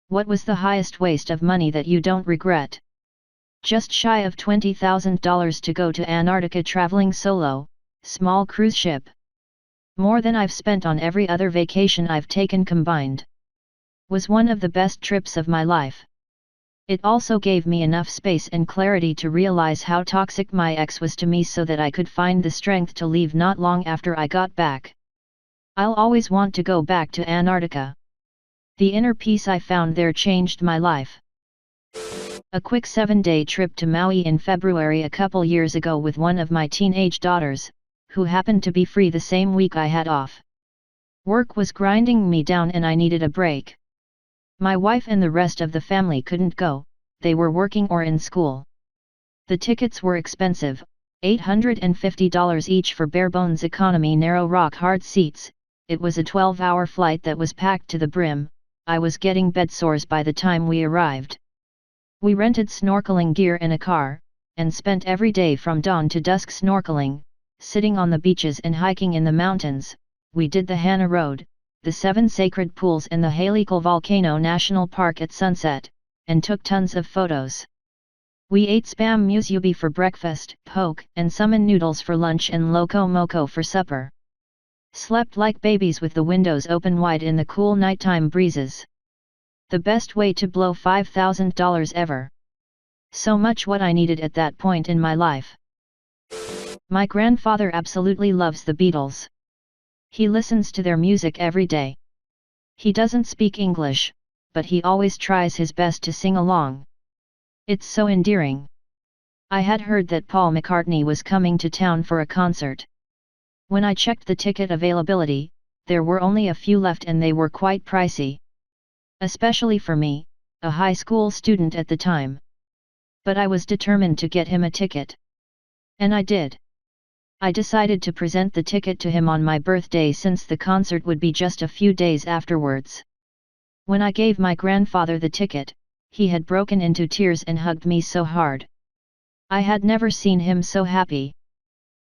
What was the highest waste of money that you don't regret? Just shy of $20,000 to go to Antarctica traveling solo, small cruise ship. More than I've spent on every other vacation I've taken combined. Was one of the best trips of my life. It also gave me enough space and clarity to realize how toxic my ex was to me so that I could find the strength to leave not long after I got back. I'll always want to go back to Antarctica. The inner peace I found there changed my life. A quick 7-day trip to Maui in February a couple years ago with one of my teenage daughters, who happened to be free the same week I had off. Work was grinding me down and I needed a break. My wife and the rest of the family couldn't go, they were working or in school. The tickets were expensive, $850 each for bare-bones economy narrow rock-hard seats. It was a 12-hour flight that was packed to the brim. I was getting bedsores by the time we arrived. We rented snorkeling gear in a car, and spent every day from dawn to dusk snorkeling, sitting on the beaches and hiking in the mountains. We did the Hana Road, the 7 sacred pools and the Halikal Volcano National Park at sunset, and took tons of photos. We ate spam musubi for breakfast, poke and summon noodles for lunch and loco moco for supper. Slept like babies with the windows open wide in the cool nighttime breezes. The best way to blow $5,000 ever. So much what I needed at that point in my life. My grandfather absolutely loves the Beatles. He listens to their music every day. He doesn't speak English, but he always tries his best to sing along. It's so endearing. I had heard that Paul McCartney was coming to town for a concert. When I checked the ticket availability, there were only a few left and they were quite pricey. Especially for me, a high school student at the time. But I was determined to get him a ticket. And I did. I decided to present the ticket to him on my birthday since the concert would be just a few days afterwards. When I gave my grandfather the ticket, he had broken into tears and hugged me so hard. I had never seen him so happy.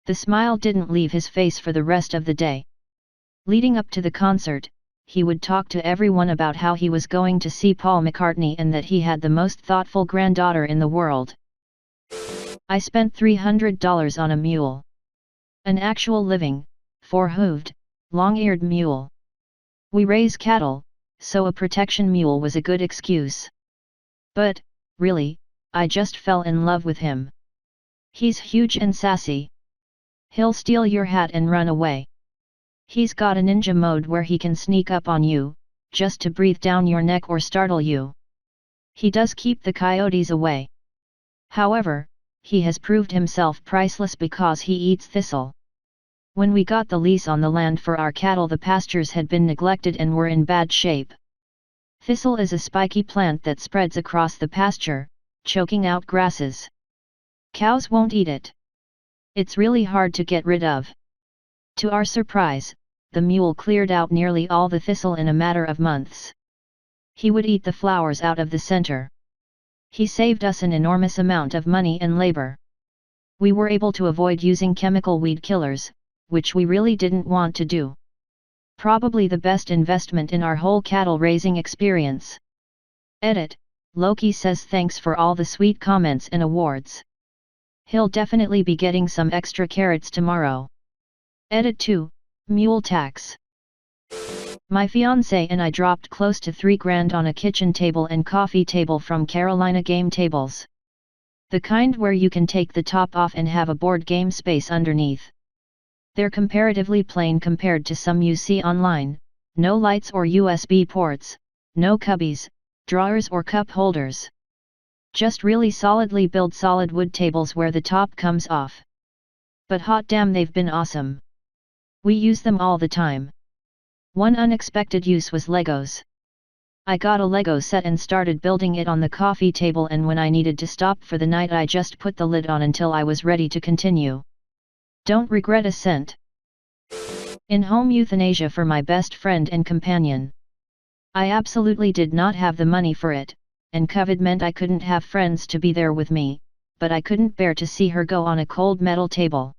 The smile didn't leave his face for the rest of the day. Leading up to the concert, he would talk to everyone about how he was going to see Paul McCartney and that he had the most thoughtful granddaughter in the world. I spent $300 on a mule. An actual living, 4-hooved, long-eared mule. We raise cattle, so a protection mule was a good excuse. But, really, I just fell in love with him. He's huge and sassy. He'll steal your hat and run away. He's got a ninja mode where he can sneak up on you, just to breathe down your neck or startle you. He does keep the coyotes away. However, he has proved himself priceless because he eats thistle. When we got the lease on the land for our cattle, the pastures had been neglected and were in bad shape. Thistle is a spiky plant that spreads across the pasture, choking out grasses. Cows won't eat it. It's really hard to get rid of. To our surprise, the mule cleared out nearly all the thistle in a matter of months. He would eat the flowers out of the center. He saved us an enormous amount of money and labor. We were able to avoid using chemical weed killers, which we really didn't want to do. Probably the best investment in our whole cattle raising experience. Edit, Loki says thanks for all the sweet comments and awards. He'll definitely be getting some extra carrots tomorrow. Edit 2, Mule Tax. My fiancé and I dropped close to $3,000 on a kitchen table and coffee table from Carolina Game Tables. The kind where you can take the top off and have a board game space underneath. They're comparatively plain compared to some you see online, no lights or USB ports, no cubbies, drawers or cup holders. Just really solidly built solid wood tables where the top comes off. But hot damn, they've been awesome. We use them all the time. One unexpected use was Legos. I got a Lego set and started building it on the coffee table, and when I needed to stop for the night I just put the lid on until I was ready to continue. Don't regret a cent. In-home euthanasia for my best friend and companion. I absolutely did not have the money for it, and COVID meant I couldn't have friends to be there with me, but I couldn't bear to see her go on a cold metal table.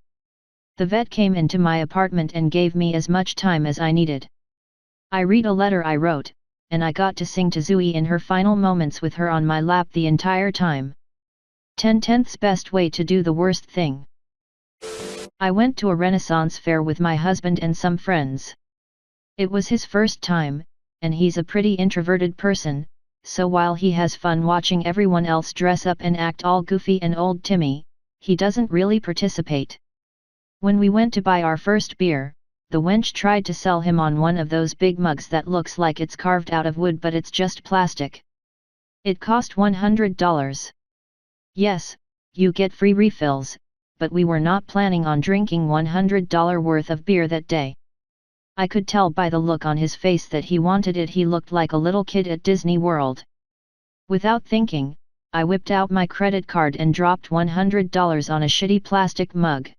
The vet came into my apartment and gave me as much time as I needed. I read a letter I wrote, and I got to sing to Zoe in her final moments with her on my lap the entire time. 10/10ths best way to do the worst thing. I went to a Renaissance fair with my husband and some friends. It was his first time, and he's a pretty introverted person, so while he has fun watching everyone else dress up and act all goofy and old timmy, he doesn't really participate. When we went to buy our first beer, the wench tried to sell him on one of those big mugs that looks like it's carved out of wood but it's just plastic. It cost $100. Yes, you get free refills, but we were not planning on drinking $100 worth of beer that day. I could tell by the look on his face that he wanted it. He looked like a little kid at Disney World. Without thinking, I whipped out my credit card and dropped $100 on a shitty plastic mug.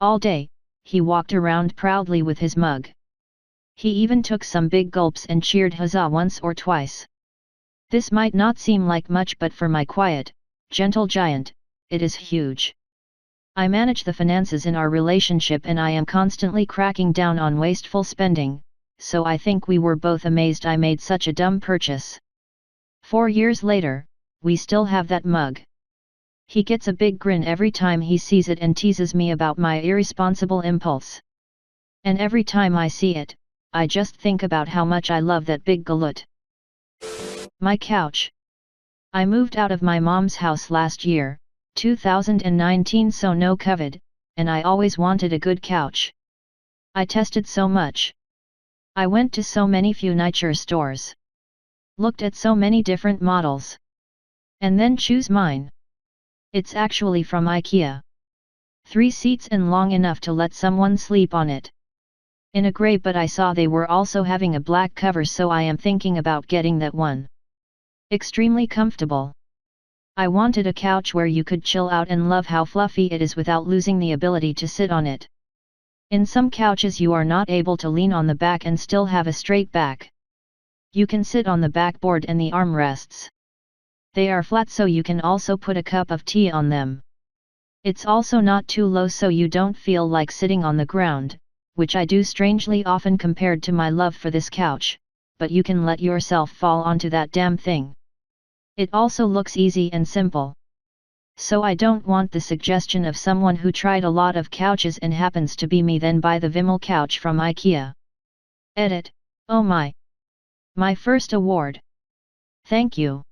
All day, he walked around proudly with his mug. He even took some big gulps and cheered huzzah once or twice. This might not seem like much, but for my quiet, gentle giant, it is huge. I manage the finances in our relationship and I am constantly cracking down on wasteful spending, so I think we were both amazed I made such a dumb purchase. 4 years later, we still have that mug. He gets a big grin every time he sees it and teases me about my irresponsible impulse. And every time I see it, I just think about how much I love that big galoot. My couch. I moved out of my mom's house last year, 2019, so no COVID, and I always wanted a good couch. I tested so much. I went to so many furniture stores. Looked at so many different models. And then choose mine. It's actually from IKEA. 3 seats and long enough to let someone sleep on it. In a grey, but I saw they were also having a black cover, so I am thinking about getting that one. Extremely comfortable. I wanted a couch where you could chill out and love how fluffy it is without losing the ability to sit on it. In some couches you are not able to lean on the back and still have a straight back. You can sit on the backboard and the armrests. They are flat, so you can also put a cup of tea on them. It's also not too low, so you don't feel like sitting on the ground, which I do strangely often compared to my love for this couch, but you can let yourself fall onto that damn thing. It also looks easy and simple. So I don't want the suggestion of someone who tried a lot of couches and happens to be me then buy the Vimmel couch from IKEA. Edit. Oh my. My first award. Thank you.